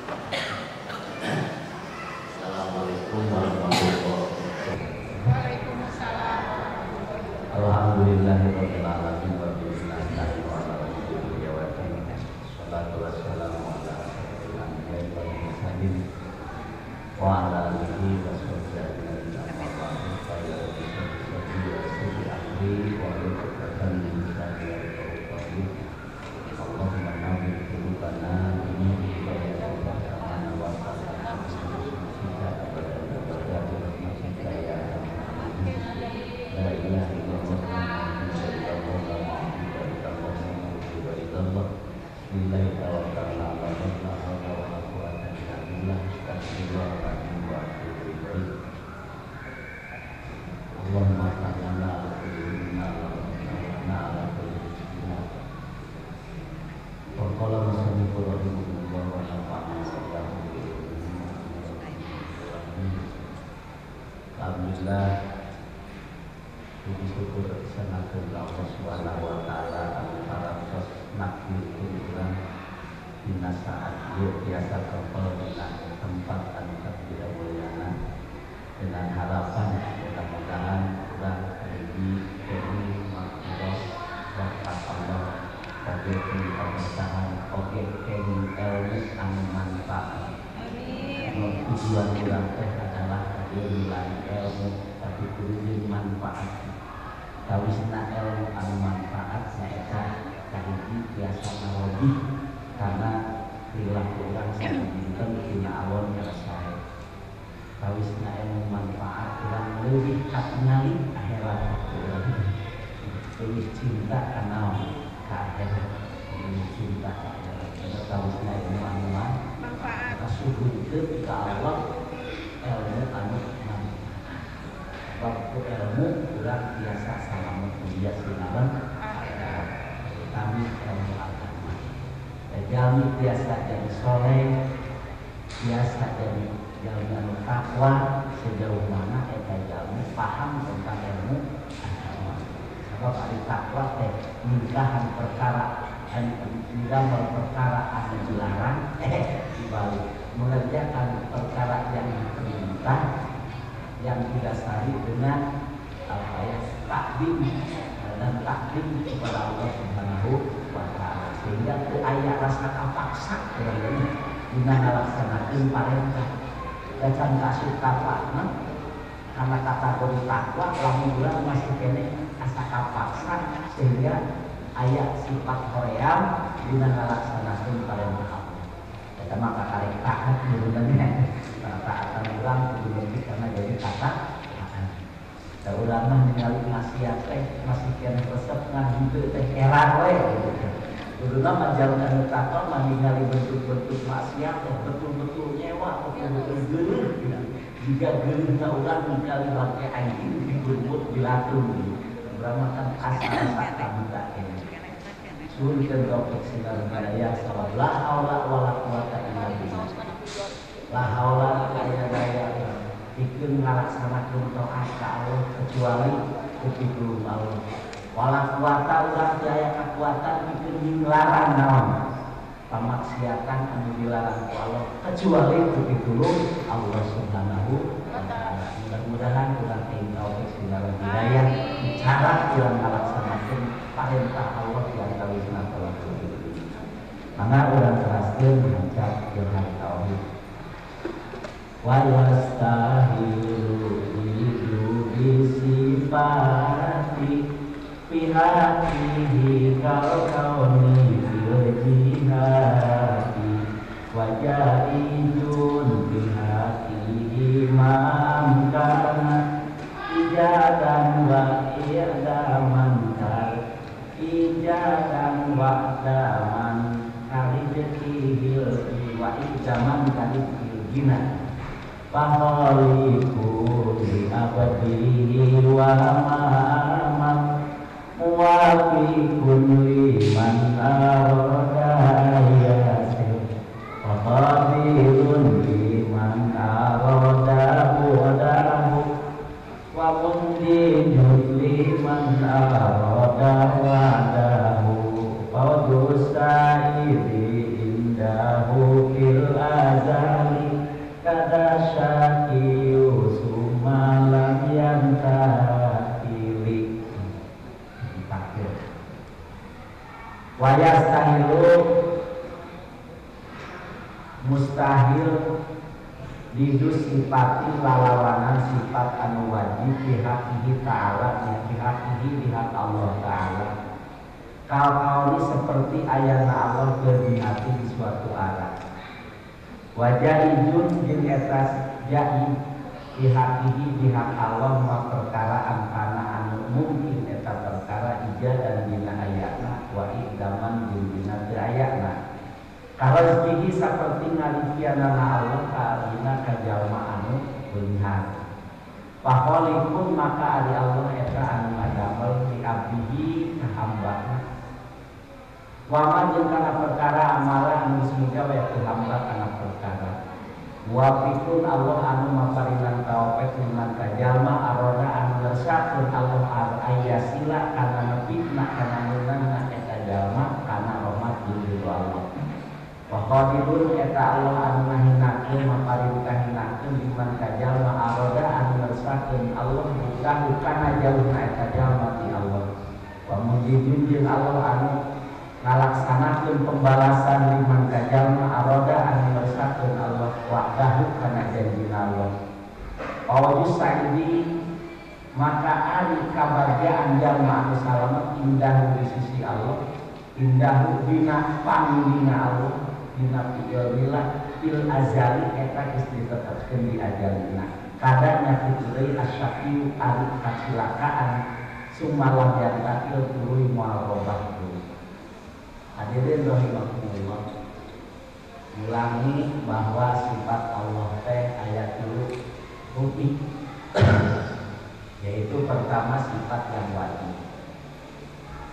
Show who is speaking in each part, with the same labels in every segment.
Speaker 1: Assalamualaikum warahmatullahi wabarakatuh.
Speaker 2: Waalaikumsalam.
Speaker 1: Alhamdulillahirabbil alamin wa billahi wa ala rasulihi wa sallam. Shalatu wassalamu ala asyrofil anbiya'i wal mursalin wa ala alihi wa sahbihi ajmain. Amma ba'du fa ya rabbi sholli wa sallim alaihi wa ala alihi. Allahumma nawwir qulubana bi nuri hidayah wa Alhamdulillah, puji syukur sanakeun ka Allah Subhanahu wa taala anu parantos nakdikeun urang dina saat ieu tiasa kapal dina tempat anu kabira mulyana dengan harapan mudah-mudahan urang hiji demi maghfirah rahmat Allah oge pemberkahan oge ilmu anu manfaat. Tujuan urang teh adalah bilang ilmu tapi kudu manfaat. Kawisna ilmu anu manfaat nyaeta kahiji biasa narobih karena perilaku urang sabinten dina awon nyasae. Kawisna ilmu manfaat urang leuwih katingali akhirat urang. Leuwih cinta kana akhirat, leuwih cinta ka akhirat. Kawisna ilmu anu manfaat kasuhunkeun ka Allah ilmu anu waktu ilmu urang biasa salamet mulia sinaban kami ilmu agama. Jalmi biasa jadi soleh, biasa jadi jalmi anu takwa sejauh mana eta jalmi paham tentang ilmu agama. Sebab ari takwa teh ningkahan perkara anu perkara anu dilarang dibalik mengerjakan perkara yang diperintah yang didasari dengan takdim dan takdim kepada Allah Subhanahu wa taala sehingga teu aya rasa kapaksa dina ngalaksanakeun parentah. Dan kasih takwa karena kategori takwa lamun urang masih kene asa kapaksa sehingga aya sifat hoream dina ngalaksanakeun parentah. Eta mah karek taat beunang taatan urang kudu leuwih karena jadi taat. Da urang mah ningali maksiat teh masih kena resep ngan henteu teh erah we gitu. Kuduna mah jalan anu takwa mah ningali bentuk-bentuk maksiat teh betul-betul nyewa, betul-betul geuleuh gitu. Jika geuleuhna urang ningali bangke anjing digumut dilatung gitu. Urang mah kan asa-asa kabuta kene. Suruhkan topik sinar daya salat la haula wala quwata illa billah. La haula daya pikeun ngalaksanakeun taat ka Allah kecuali ku pitulung Allah. Wala quwata urang teu aya kakuatan pikeun nglarang naon pamaksiatan anu dilarang ku Allah kecuali ku pitulung Allah Subhanahu wa taala. Mudah-mudahan urang teh topik sinar daya cara urang ngalaksanakeun parentah Allah yang kawisna telaku. Mangga urang teraskeun maca jeung tauhid. Wa yastahilu hidu bisifati pihatihi kal kauni fil jihati wa jaidun bihatihi mamkana ijadan wa i'daman ijadan wa'daman karijekihil wa ijaman karijekihil faholiku di abadihi wa ma'amam muwafikun liman aroda yasir fahadirun liman aroda bu'adahu wa mundinun liman aroda wa'adahu qadus sa'idi indahu fil azal mustahil didusipati lalawanan sifat anu wajib bihaqihi ta'ala bihaqihi bihat Allah ta'ala. Kal-kal ini seperti ayana Allah berbinati di suatu arah. Wajah ijun jeung eta jai bihaqihi bihat Allah ma perkara angkana anu mungkin eta perkara ija dan dina ayatna wa idaman jeung dina teu ayatna. Kalau jadi seperti ngalikianana Allah ka'alina kajalma anu beunghar. Paholikun maka ari Allah eta anu ngadamel di abdihi ka hambana. Wa jeung kana perkara amalan anu sumuga we ku hamba kana perkara. Wa pikun Allah anu maparinan taufik liman kajalma aroda anu ngersatkeun Allah ayasila kana nepitna kana nunana eta jalma kana rahmat jeung Allah. Wa qadirun eta Allah anu ngahinakeun maparintahinakeun liman kajalma aroda anu ngersatkeun Allah bukan kana jauhna eta jalma ti Allah. Wa mujidun jeung Allah anu ngalaksanakeun pembalasan liman kajalma aroda anu ngersatkeun Allah wa'dahu kana janjina Allah. Awajus saidi maka ari kabagyaan jalma anu salamet indah di sisi Allah, indah bina pangdina Allah. Dina fi'ilillah fil azali eta geus ditetepkeun di ajalina. Kadang nyakituleuy asyaqiu ari kacilakaan sumalam yantakil tuluy moal robah tuluy. Hadirin rahimakumullah. Ulangi bahwa sifat Allah teh aya 3 bukti. Yaitu pertama sifat yang wajib.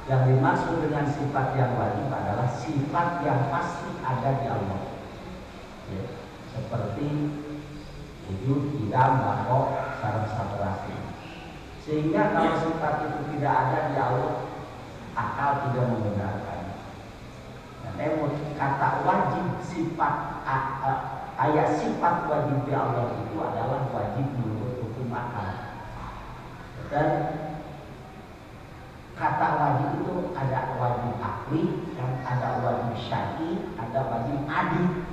Speaker 1: Yang dimaksud dengan sifat yang wajib adalah sifat yang pasti ada di Allah, ya, seperti wujud, idam, bako, sarang sabarasi. Sehingga kalau sifat itu tidak ada di Allah, akal tidak membenarkan. Dan kata wajib sifat ayat sifat wajib di Allah itu adalah wajib menurut hukum akal. Dan kata wajib itu ada wajib akli, dan ada wajib syar'i, ada wajib adi.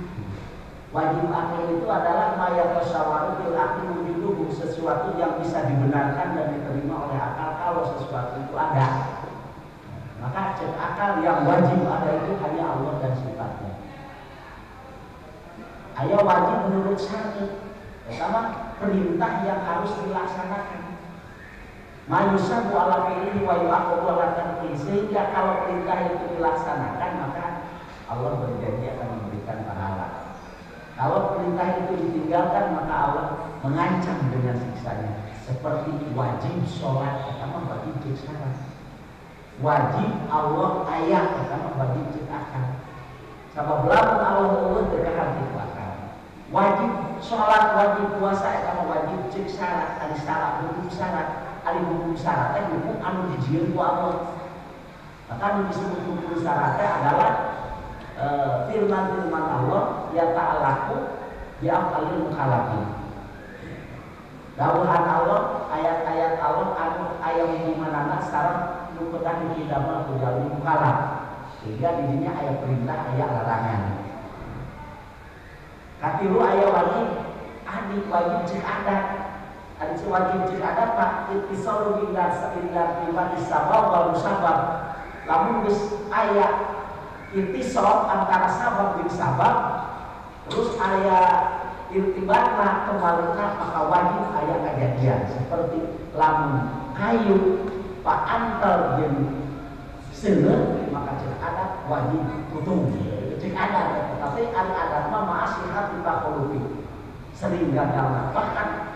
Speaker 1: Wajib akli itu adalah maya tasawwaru bil akli wujuduhu, sesuatu yang bisa dibenarkan dan diterima oleh akal kalau sesuatu itu ada. Maka cek akal yang wajib ada itu hanya Allah dan sifatnya. Ayo wajib menurut syar'i, pertama perintah yang harus dilaksanakan. Mayusabu ala fi'lihi wa yu'aqabu ala tarkihi, sehingga kalau perintah itu dilaksanakan maka Allah berjanji akan memberikan pahala. Kalau perintah itu ditinggalkan maka Allah mengancam dengan siksanya. Seperti wajib sholat, pertama wajib cek syarat. Wajib Allah ayat, pertama wajib cek akal. Sabab lamun Allah terkadang itu akal. Wajib sholat, wajib puasa, pertama wajib cek syarat, ada syarat, hukum syarat. Ali hukum syaratnya hukum anu dijieun ku Allah. Maka anu disebut hukum syaratnya adalah firman-firman Allah ya ta'alaku bi afalil mukhalafin. Dawuhan Allah, ayat-ayat Allah anu aya hubunganana sareng nu kedah didamel ku jalmi mukhalaf. Sehingga di sini aya perintah, aya larangan. Katilu aya wajib adi wajib cek adat. Ada wajib jika ada pak ittisalu billah sabilla bimati sabab wal musabab. Lamun geus aya ittisal antara sabab jeung sabab, terus aya irtibatna kemaluna maka wajib aya kejadian seperti lamun kayu pak antar jeung seueur maka cek ada wajib tutung cek ada, tapi adat mah ma'asihat taqallubi sering gagal bahkan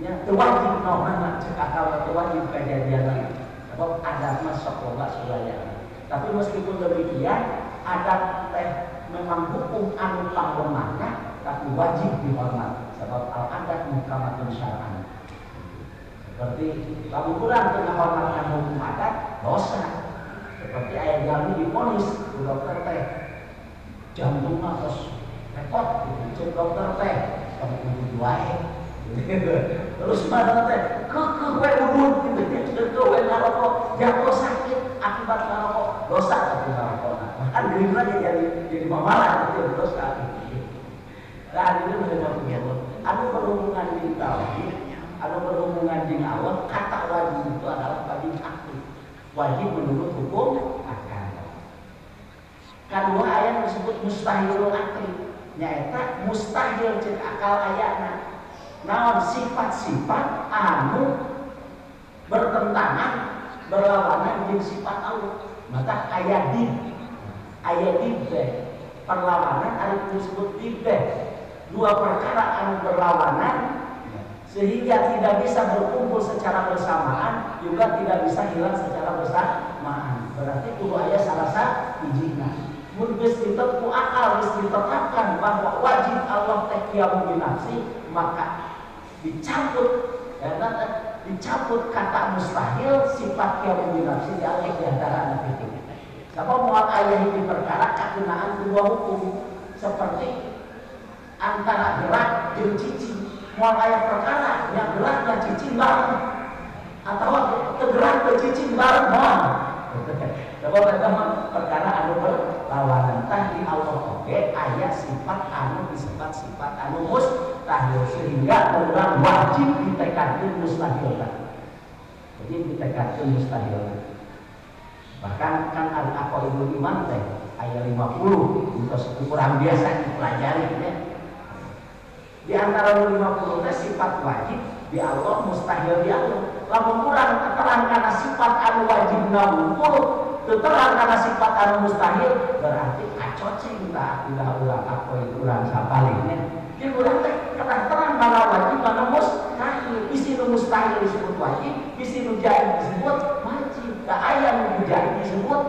Speaker 1: ya wajib nomana cek akal wajib kejadian sebab adat masuk loba suraya. Tapi meskipun demikian adat teh memang hukum anu panglemahna tapi wajib dihormat sebab al adat muhkamatun syar'an. Seperti lamun urang teu ngahormatkeun hukum adat dosa. Seperti aya jalmi diponis ku dokter teh jantung mah tos repot cek dokter teh kamu wae. Terus mana teh kekeh we udut gitu ya, kekeh we ngarokok jatuh sakit akibat ngarokok dosa tapi ngarokok. Kan gerina jadi mamalan itu dosa. Nah, itu anu berhubungan di tauhid, anu berhubungan di Allah, kata wajib itu adalah wajib aktif. Wajib menurut hukum akal. Kedua ayat disebut mustahilul akli. Nyaeta mustahil cek akal ayatna. Naon sifat-sifat anu bertentangan berlawanan dengan sifat Allah. Maka ayat dib perlawanan ada disebut dib. Dua perkara anu berlawanan sehingga tidak bisa berkumpul secara bersamaan, juga tidak bisa hilang secara bersamaan. Berarti kudu aya salasa hijina. Mun geus ditepu akal, geus ditetapkan bahwa wajib Allah teh qiyamu binafsi, maka dicabut dicabut kata mustahil, sifat qiyamu binafsi dialih di antara anak itu. Sebab moal aya hiji perkara kakenaan dua hukum seperti antara gerak jeung cicing. Moal aya perkara yang gerak dan cicing bareng atau gerak dan cicing bareng moal. Sebab eta perkara anu berlawanan tah di Allah oge aya sifat anu disebut sifat anu mustahil sehingga urang wajib ditekadkeun mustahil. Jadi ditekadkeun mustahil. Bahkan kan al-aqaidul iman teh ayat 50 untuk ukuran biasa dipelajari ya. Di antara 50 teh sifat wajib di Allah, mustahil di Allah. Lamun urang terang kana sifat anu wajibna wungkul, teu terang kana sifat anu mustahil, berarti kacoceng tah ulah urang aqaid urang sapalinnya. Jadi urang teh terang kana wajib kana mustahil. Bisi nu mustahil disebut wajib, bisi nu jaiz disebut wajib. Da aya nu jaiz disebut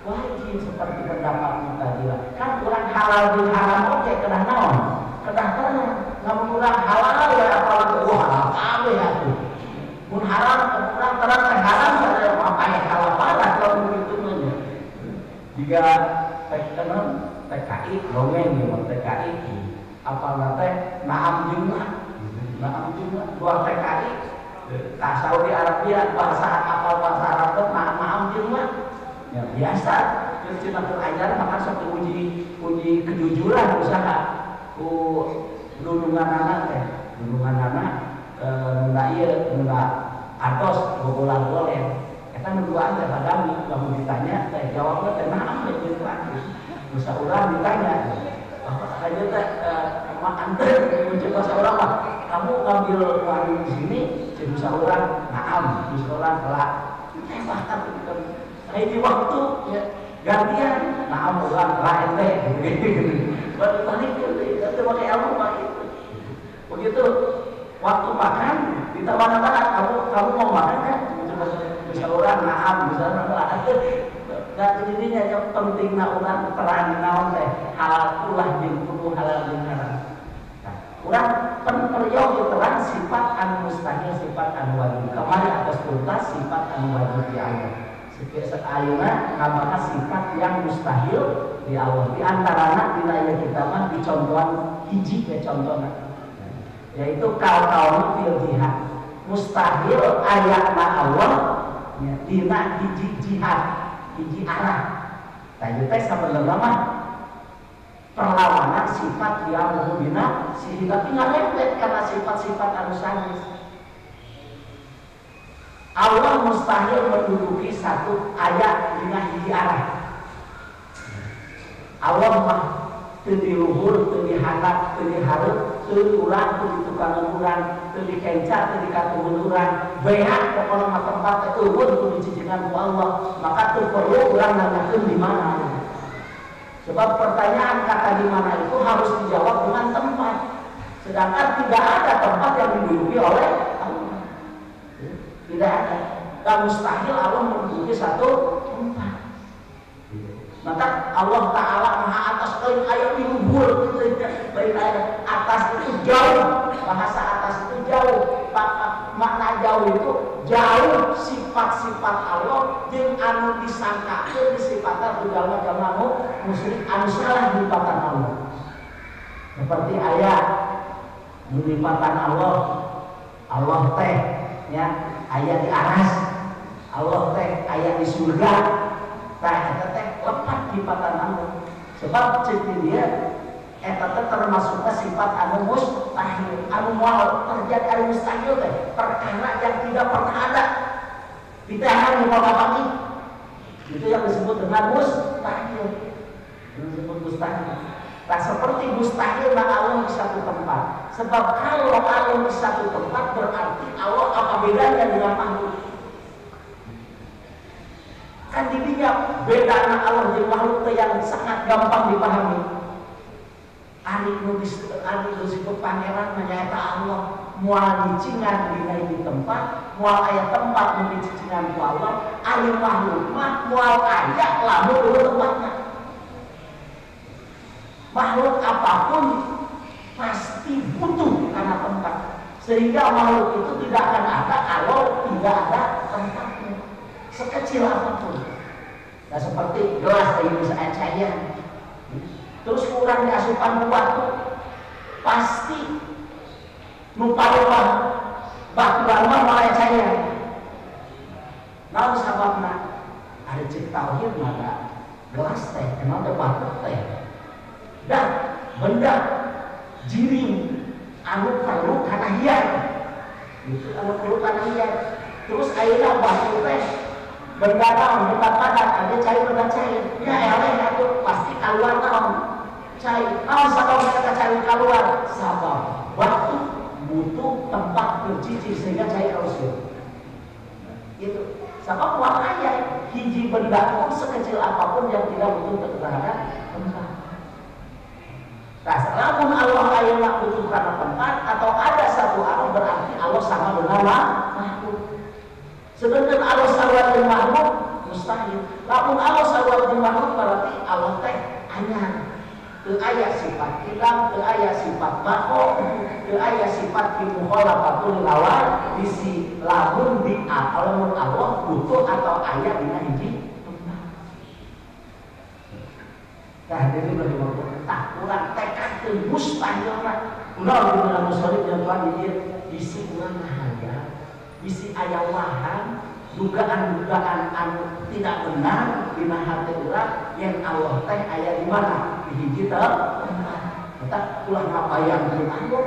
Speaker 1: wajib seperti pendapat Mu'tazilah. Kan urang halal jeung haram oge kedah naon? Kedah terang. Namun urang halal ya apalagi halal kabeh atuh. Mun haram urang terang teh haram sadaya mapaya halal parah kalau begitu mah. Jika TKI dongeng di TKI apalna teh naam jeung dua TKI ka Saudi Arabia bahasa Arab teh naam jeung ya biasa geus cenah ajar maka sok uji kejujuran usaha ku dulungan anak nunda ieu nunda artos bobolan goleng eta nu duaan teh padami lamun ditanya teh jawabna teh naam teh jeung bisa urang ditanya aja teh makan teh mencoba seorang Pak kamu ngambil uang di sini bisa urang naam bisa urang kelak teh bahkan di waktu ya gantian naam urang kelak ente balik itu pakai ilmu pakai itu begitu waktu makan ditawar-tawar kamu mau makan kan bisa orang naam bisa orang nggak jadinya yang penting orang terang naon teh halal ulah jeung kudu halal jeung haram. Nah, urang penperyo terang sifat anu mustahil sifat anu wajib. Kamari atas tuntas sifat anu wajib di Allah. Sekiranya ayeuna ngabahas sifat yang mustahil di Allah. Di antarana dina aya kita mah dicontohan hiji ya contohna. Yaitu kal-kal fil jihad. Mustahil ayatna Allah ya dina hiji jihad. Hiji arah. Tadi teh sabenerna mah perlawanan sifat yang menghina sehingga tinggal lempet karena sifat-sifat anu sanes. Allah mustahil menduduki satu ayat dina hiji arah. Allah mah teu di luhur, teu di handap, teu di hareup, teu urang, teu di tukang urang, teu di kenca, teu di katuhun urang, beak pokona mah tempat teh eueun teu dicicingan ku Allah, maka teu perlu urang nanyakeun di mana. Sebab pertanyaan kata di mana itu harus dijawab dengan tempat. Sedangkan tidak ada tempat yang diduduki oleh Allah. Tidak ada. Dan mustahil Allah menduduki satu tempat. Maka Allah Ta'ala maha atas lain ayat di luhur lain ayat atas itu jauh, bahasa atas itu jauh, makna jauh itu jauh sifat-sifat Allah yang anu disangkakeun disifatna ku jalma-jalma musyrik anu salah nyifatan Allah. Seperti ayat nyifatan Allah teh ya ayat di aras, Allah teh ayat di surga. Nah, eta teh lepat nyifatan Allah. Sebab cek dia eta teh termasukna sifat anu mustahil, anu moal terjadi anu mustahil teh perkara yang tidak pernah ada. Ditahan muka bapaknya. Itu yang disebut dengan mustahil. Disebut mustahil. Nah seperti mustahil Allah di satu tempat. Sebab kalau Allah di satu tempat berarti Allah apa bedanya dengan makhluk? Kan didinya bedana Allah dengan makhluk yang sangat gampang dipahami. Ari nu disebut pangeran menyaeta Allah moal dicingan di tempat, moal aya tempat nu dicingan ku Allah, ari makhluk mah moal aya lamun dulu tempatnya. Makhluk apapun pasti butuh karena tempat, sehingga makhluk itu tidak akan ada kalau tidak ada tempatnya, sekecil apapun. Nah seperti gelas yang bisa cair, terus kurang diasupan batu, pasti lupa batu lama mulai cair. Nah sababna ada cek tauhid maka gelas teh emang ada batu teh. Dan benda jiring anu perlu karena hian itu anu perlu karena hian. Terus ayeuna batu teh benda naon benda padat ada cair benda cair ya eleh atuh pasti keluar naon cair. Naon sabab mereka cair keluar? Sabab batu butuh tempat bercicir sehingga cair harus itu. Sabab wah aya hiji benda pun sekecil apapun yang tidak butuh terhadap tempat. Nah, lamun Allah ayeuna butuh karena tempat atau ada satu arah berarti Allah sama dengan makhluk. Sedangkan Allah sarua jeung makhluk mustahil. Lamun Allah sarua jeung makhluk berarti Allah teh anyar. Teu aya sifat ilang, teu aya sifat bako, teu aya sifat mukhalaqatul awal bisi lamun di alamun Allah butuh atau aya dina hiji tempat. Nah, jadi bagaimana tak kurang tekad ke mustahil lah. Ulah di dalam musolid yang Tuhan dia bisi kurang bahaya, bisi ayah wahan, dugaan-dugaan anu tidak benar di hati urang yang Allah teh aya di mana di hiji tempat. Kita ulah ngabayangkeun Allah,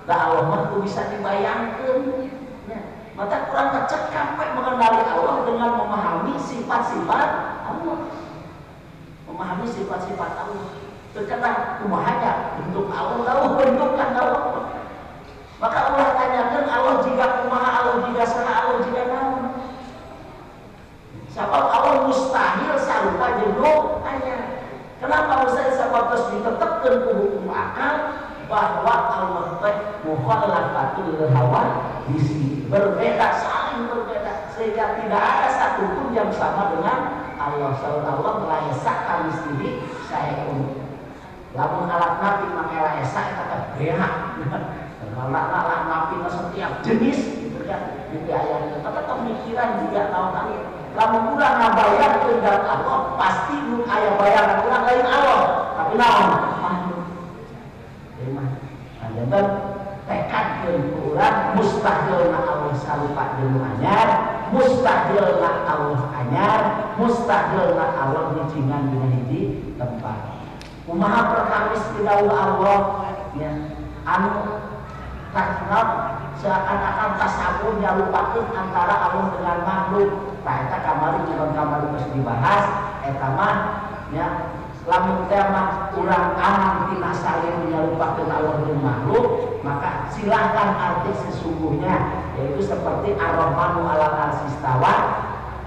Speaker 1: da Allah mah tuh bisa dibayangkeun. Ya, mata kurang kecek mengenali Allah dengan memahami sifat-sifat Allah. Memahami sifat-sifat Allah. Terkena kumahanya bentuk Allah tahu bentukan Allah. Maka Allah tanyakan Allah jika kumaha, Allah jika sana, Allah jika naon. Sebab Allah mustahil sarupa jeung hanya. Kenapa mustahil? Sebab terus ditetapkan ku hukum akal bahwa Allah teh mukhalaqatul hawa bisi berbeda, saling berbeda, sehingga tidak ada satupun yang sama dengan Allah. Allah melaisa kami sendiri saya pun lamun alat nabi make laisa eta teh beha. Alat nabi setiap jenis gitu kan di ayat itu. Tapi pemikiran juga naon lamun urang ngabayangkeun dat Allah pasti nu aya bayangan urang lain Allah. Tapi naon? Makhluk. Jadi tekad jeung urang mustahilna Allah sarupa jeung anyar, mustahilna Allah anyar, mustahilna Allah dicingan dina hiji tempat. Kumaha perkawis tidaklah Allah ya anu taknab seakan-akan tasawuf nyalupakeun antara Allah dengan makhluk. Nah eta kamari jeung kamari geus dibahas eta mah ya lamun teh mah urang aman tina saling nyalupakeun Allah jeung makhluk, maka silahkan arti sesungguhnya yaitu seperti ar-Rahmanu 'alal arsy istawa.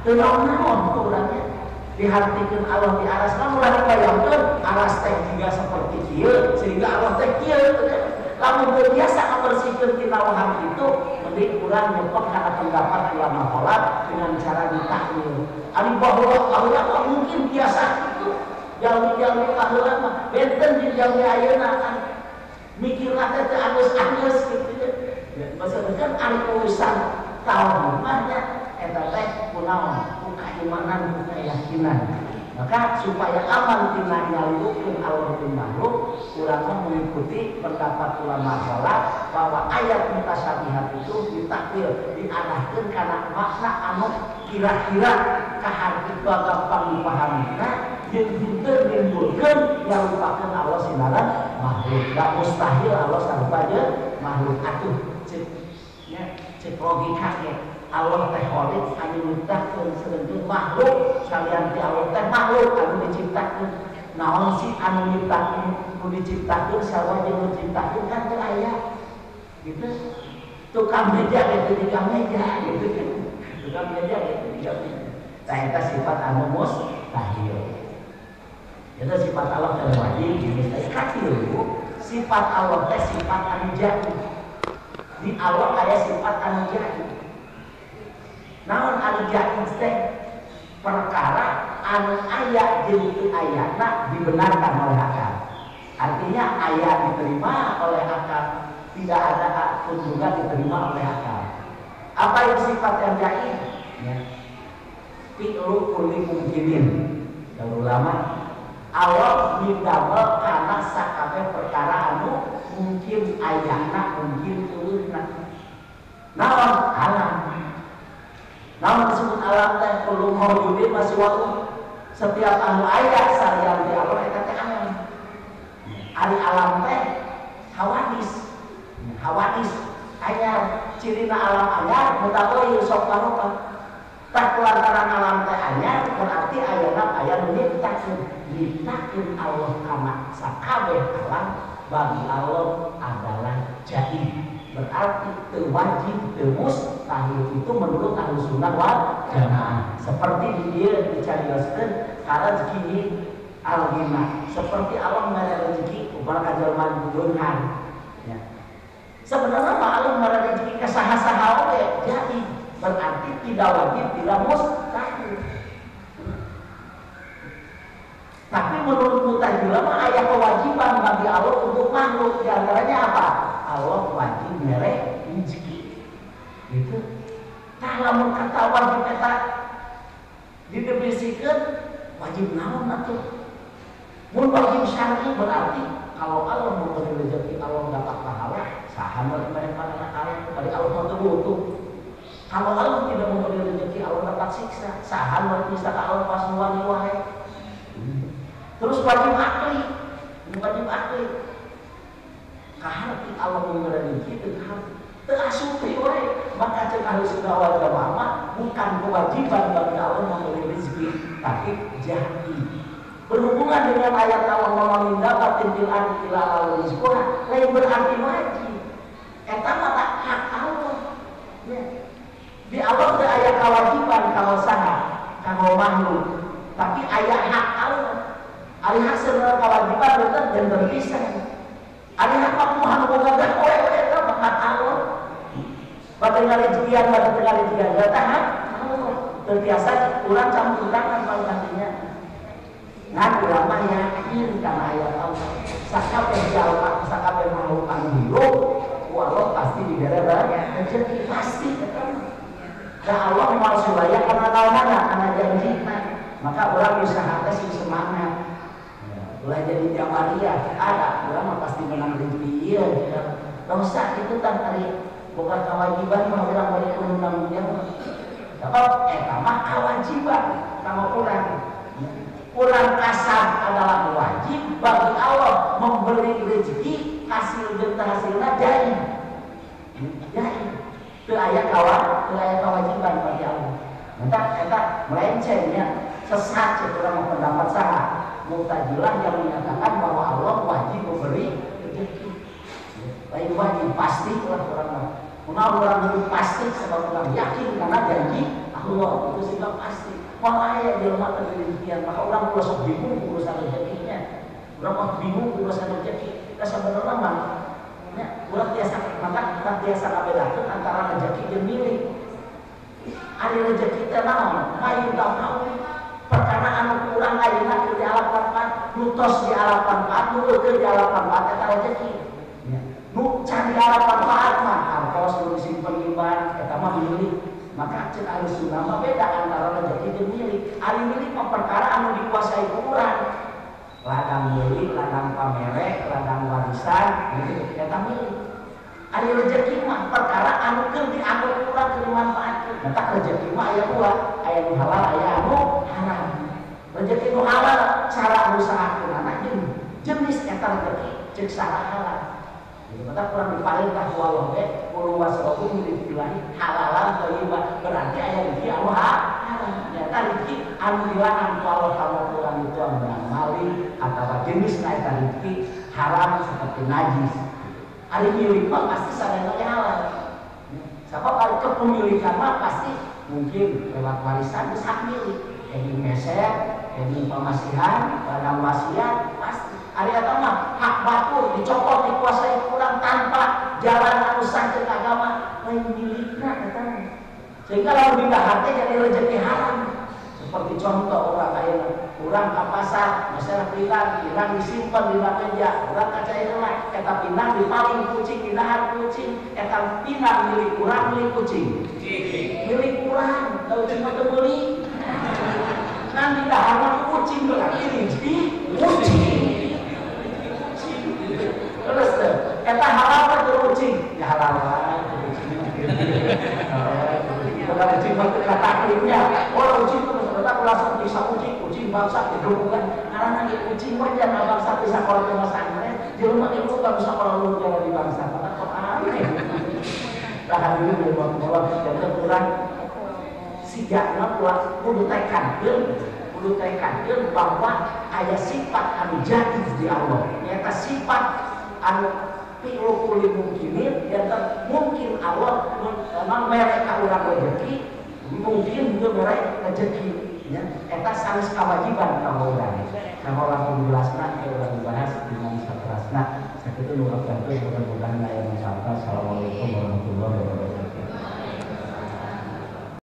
Speaker 1: Teu naon-naon ku urangnya dihartikeun Allah di aras, lamun urang bayangkeun aras teh juga seperti kieu sehingga Allah teh kieu. Lamun teu biasa ngabersihkeun tina waham itu, mending urang nyepek kana pendapat ulama kholaf dengan cara ditakwil. Ari bahwa Allah mungkin biasa itu. Jalmi-jalmi paheula mah benten di jalmi ayeuna kan mikirna teh teu angeus-angeus kitu ya. Maksudna kan ari urusan tahu mah nya eta teh kunaon? Ku keimanan, ku keyakinan. Maka supaya aman tina nyalukeun Allah jeung makhluk, urang mengikuti pendapat ulama kholaf bahwa ayat mutasyabihat itu ditakwil, diarahkeun kana makna anu kira-kira kaharti gampang dipahamina jeung henteu nimbulkeun nyalupakeun Allah sinaran tidak mustahil Allah sarupa jeung makhluk atuh cek logika ge Allah teh kholik anu nyiptakeun seunteun makhluk salian ti Allah teh makhluk anu diciptakeun naon sih anu nyiptakeun nu diciptakeun sarua jeung nu diciptakeun kan teu aya gitu tukang meja gitu di meja gitu tukang meja gitu di meja tah eta sifat anu mustahil itu sifat Allah teh wajib mustahil katilu sifat Allah teh sifat anu jadi di Allah aya sifat anu jadi naon anu jadi teh perkara anu aya jeung teu ayana dibenarkan oleh akal artinya aya diterima oleh akal tidak ada pun juga diterima oleh akal. Apa yang sifat yang gaib? Ya. Fi'lu kulli mungkinin. Kalau ulama Allah didamel karena sakabeh perkara anu mungkin ayana mungkin turunna. Naon alam. Naon disebut alam teh kullu maujudin masih waktu setiap anu aya salian di Allah eta teh alam. Ari alam teh hawadis anyar cirina alam anyar mutakoy sok karupa tak lantaran alam teh anyar berarti ayeuna aya nu nyiptakeun Allah kana sakabeh alam bagi Allah adalah jadi berarti teu wajib teu mustahil itu menurut Ahlussunnah wal Jamaah seperti di dieu dicarioskeun kana rezeki al-ghina seperti Allah mere rezeki umpama kajelman beunhan ya sebenarnya Allah mere rezeki ka saha-saha oge jadi berarti tidak wajib tidak mustahil tapi menurut Mu'tazilah mah aya kewajiban bagi Allah untuk makhluk di antaranya apa Allah wajib mere rezeki gitu tah lamun kata wajib eta didefinisikeun wajib naon atuh mun wajib syar'i berarti kalau Allah memberi rezeki Allah dapat pahala saha mereka Allah dari Allah mau butuh kalau Allah tidak memberi rezeki Allah dapat siksa saha mereka Allah pas nuwani wae terus wajib akli kaharti Allah memberi rezeki teu asupi wae maka cek Ahlussunnah wal Jamaah bukan kewajiban bagi Allah memberi rezeki tapi jadi berhubungan dengan ayat Allah mamin dapat tintil arti ila al-rizqah lain berarti wajib eta mah hak Allah ya. Di Allah teu aya kewajiban kalau saha kanggo makhluk tapi aya hak Allah ari hak sebenarnya kewajiban betul dan terpisah ari hak makhluk anu boga gawe eta mah hak Allah bagaimana rezekian eta hak Allah terbiasa urang campuran paling nantinya nah ulama yakin karena ayat Allah sakabeh jalma sakabeh makhluk anu hirup Allah pasti dibere rezeki pasti dan Allah mau supaya karena naon-naon karena janji maka urang usaha teh sing semangat ulah jadi jamaah ada urang pasti menang rezeki ieu dosa itu kan ari bukan kewajiban mah urang bari undang jamaah sebab eta mah kewajiban sama urang Urang kasar adalah wajib bagi Allah memberi rezeki hasil dan hasilnya jadi itu ayat kewajiban bagi Allah entah melencengnya sesat setelah pendapat saha Mu'tazilah yang menyatakan bahwa Allah wajib memberi rezeki lain wajib pasti orang pasti sebab orang yakin karena janji Allah itu sehingga pasti malah ya di rumah terjadi maka orang merasa bingung urusan rezekinya orang bingung urusan rezeki kita sebenarnya mah ya orang biasa maka biasa ngabedakeun antara rezeki jeung milik ari rezeki teh naon mayu tahu perkara anu kurang ayeuna di alam manfaat nutos di alam manfaat nueukeun di alam manfaat eta rezeki nu can di alam manfaat mah hartos nu disimpen imban eta mah milik maka cek Ahlussunnah mah beda antara rezeki jeung milik. Ari milik mah perkara anu dikuasai ku urang. Ladang milik, ladang pamere, ladang warisan, gitu eta milik. Ari rezeki mah perkara anu keur dianggap urang keur dimanfaatkeun. Eta rezeki mah aya dua, aya nu halal, aya anu haram. Rezeki nu halal cara usahakeunana jeung jenis eta eta rezeki cek saha jadi mata kurang diparintah ku Allah we qul wasrabu min rizqillahi halalan thayyiban berarti aya rezeki anu halal nyata rezeki anu dilarang ku Allah kalau kurang itu anu mali atawa jenis na eta rezeki haram seperti najis ari milik mah pasti sadayana halal sabab ari kepemilikan mah pasti mungkin lewat warisan geus hak milik jadi meser jadi pemasihan barang wasiat pasti ada yang mah hak batur dicopot dikuasai kurang tanpa jalan anu sancen agama lain milikna katanya sehingga lalu didahar teh jadi rezeki haram seperti contoh orang kaya orang ke pasar masalah pinang disimpan di meja orang kacairna eta pinang dipaling kucing didahar kucing eta pinang milik urang milik kucing milik urang kalau cuma beli nanti dahar kucing berarti rezeki kucing terus eta halal atau kucing ya halal kucing kalau kucing kata akhirnya orang kucing itu ternyata langsung bisa kucing bangsa dihubungkan karena nanti kucing wajar bangsa bisa kalau ke pesantren di rumah itu nggak bisa kalau lu jalan di bangsa karena kok aneh tahan dulu dari bawah dan kurang sigana kudu tekan bahwa ada sifat anu jati di Allah nyata sifat anu pilu kuli mungkinin dan mungkin Allah memang mereka orang rezeki mungkin juga mereka rezeki ya eta sanes kewajiban kamu orang penjelasna orang dibahas di mana satrasna sakitu nu abdan teh